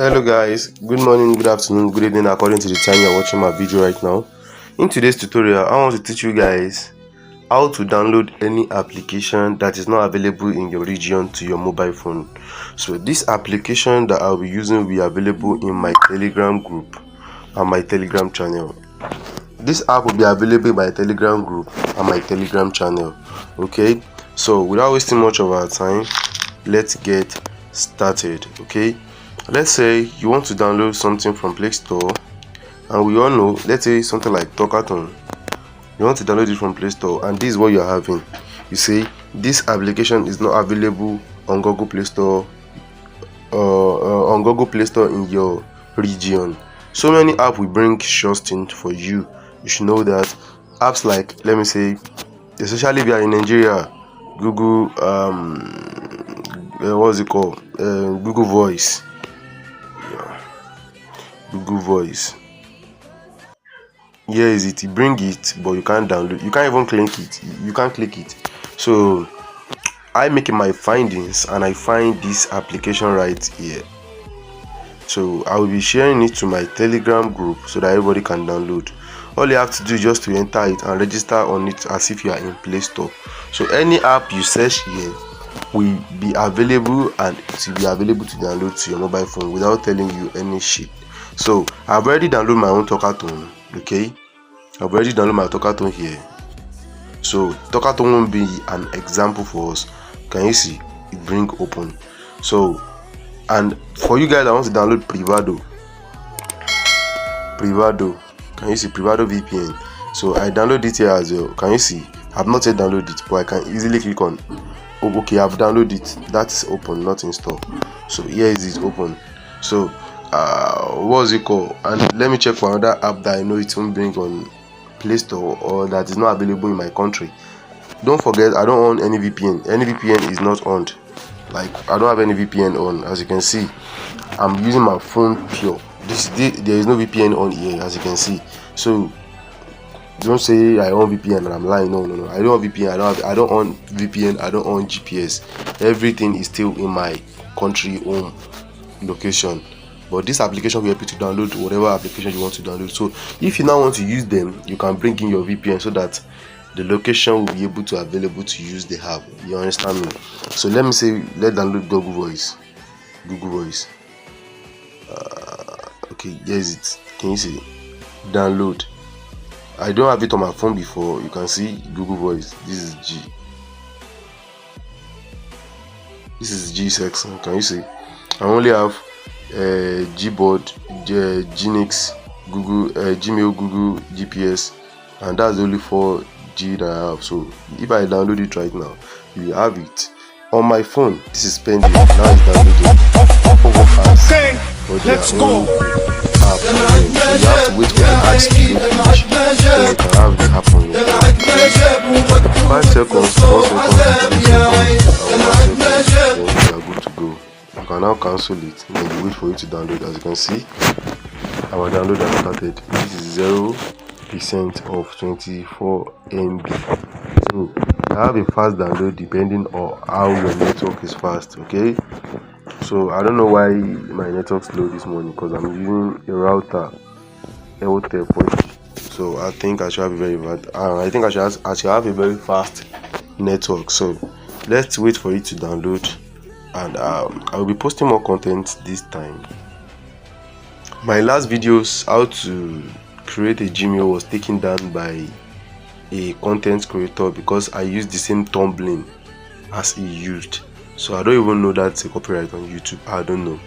Hello guys, good morning, good afternoon, good evening according to the time you're watching my video right now. In today's tutorial, I want to teach you guys how to download any application that is not available in your region to your mobile phone. So this application that I'll be using will be available in my Telegram group and my Telegram channel. This app will be available in my Telegram group and my Telegram channel. Okay, so without wasting much of our time, let's get started. Okay, let's say you want to download something from Play Store, and we all know, let's say something like Talkathon. You want to download it from Play Store, and this is what you're having. You say this application is not available on Google Play Store in your region. So many apps will bring short stint for you. You should know that apps like, let me say, especially if you are in Nigeria, Google what's it called, Google Voice. Google Voice, here is it. You bring it, but you can't download, you can't even click it. So I make my findings and I find this application right here. So I will be sharing it to my Telegram group so that everybody can download. All you have to do is just to enter it and register on it as if you are in Play Store. So any app you search here will be available, and it will be available to download to your mobile phone without telling you any shit. So I've already downloaded my own Talkathon. Okay, I've already downloaded my Talkathon here. So Talkathon won't be an example for us. Can you see it bring open? So, and for you guys that want to download Privado, can you see Privado VPN? So I download it here as well. Can you see? I've not yet downloaded it, but I can easily click on. Oh, okay, I've downloaded it. That's open, not install. So here is it open. So what's it called? And let me check for another app that I know it won't bring on Play Store or that is not available in my country. Don't forget, I don't own any VPN. Any VPN is not on. Like, I don't have any VPN on. As you can see, I'm using my phone pure. There is no VPN on here, as you can see. So don't say I own VPN and I'm lying. No. I don't have VPN. I don't own VPN. I don't own GPS. Everything is still in my country home location. But this application will help you to download whatever application you want to download. So if you now want to use them, you can bring in your VPN so that the location will be able to available to use the app. You understand me? So let me say, let's download Google Voice. Okay, here's it. Can you see? Download. I don't have it on my phone before. You can see Google Voice. This is G. This is G section. Can you see? I only have Gboard, Gnix, Google, Gmail, Google, GPS, and that's the only 4G that I have. So if I download it right now, you have it on my phone. This is pending. Now it's downloaded. Okay, let's go. So you have to wait for the ads to finish so you can have the app on your phone. 5 seconds, 4 seconds, 3 seconds, then you are good to go. You can now cancel it and then you wait for it to download. As you can see, our download has started. This is 0% of 24 MB. So I have a fast download depending on how your network is fast. Okay, so I don't know why my network slow this morning because I'm using a router, Airtel 4G. So I think I should have a very fast network. So let's wait for it to download, and I will be posting more content this time. My last videos how to create a Gmail was taken down by a content creator because I used the same thumbnail as he used. So I don't even know that's a copyright on YouTube. I don't know.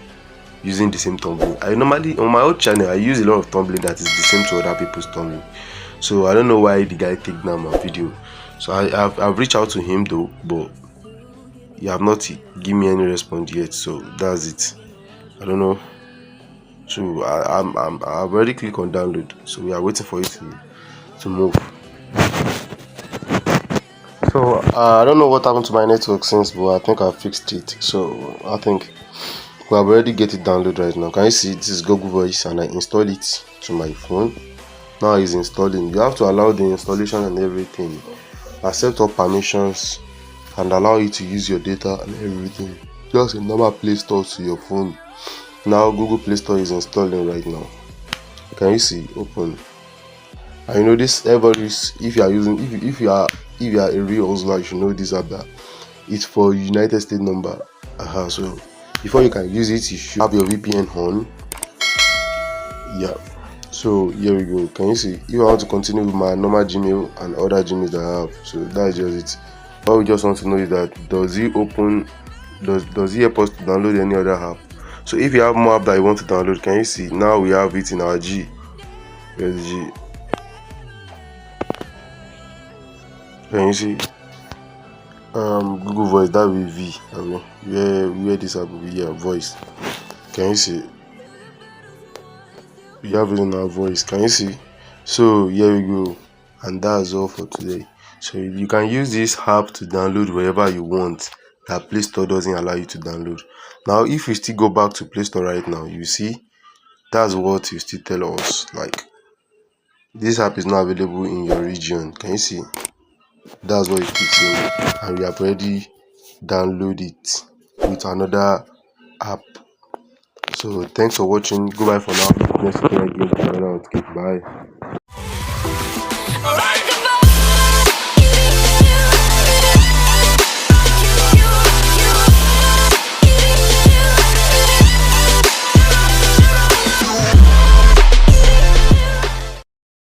Using the same thumbnail. I normally on my old channel I use a lot of thumbnail that is the same to other people's thumbnail. So I don't know why the guy take down my video. So I've reached out to him though, but he have not given me any response yet. So that's it. I don't know. So I've already clicked on download. So we are waiting for it to move. So I don't know what happened to my network since, but I think I fixed it. So I think we have already get it downloaded right now. Can you see? This is Google Voice, and I install it to my phone. Now it's installing. You have to allow the installation and everything, accept all permissions, and allow you to use your data and everything. Just a normal Play Store to your phone. Now Google Play Store is installing right now. Can you see? Open. And you know this, everybody's, if you are using, if you are a real hustler, you should know this app that it's for United States number. So before you can use it, you should have your VPN on. Yeah. So here we go. Can you see? If I want to continue with my normal Gmail and other Gmails that I have, so that's just it. What we just want to know is that does it help us to download any other app? So if you have more app that you want to download, can you see? Now we have it in our G. Where's the G? Can you see? Google Voice, that will be V. I mean, where this app will be here, voice. Can you see? We have it in our voice. Can you see? So here we go, and that's all for today. So you can use this app to download wherever you want that Play Store doesn't allow you to download. Now if you still go back to Play Store right now, you see that's what you still tell us, like this app is not available in your region. Can you see? That's what it keeps saying, and we have already downloaded it with another app. So thanks for watching. Goodbye for now. Next again. Bye.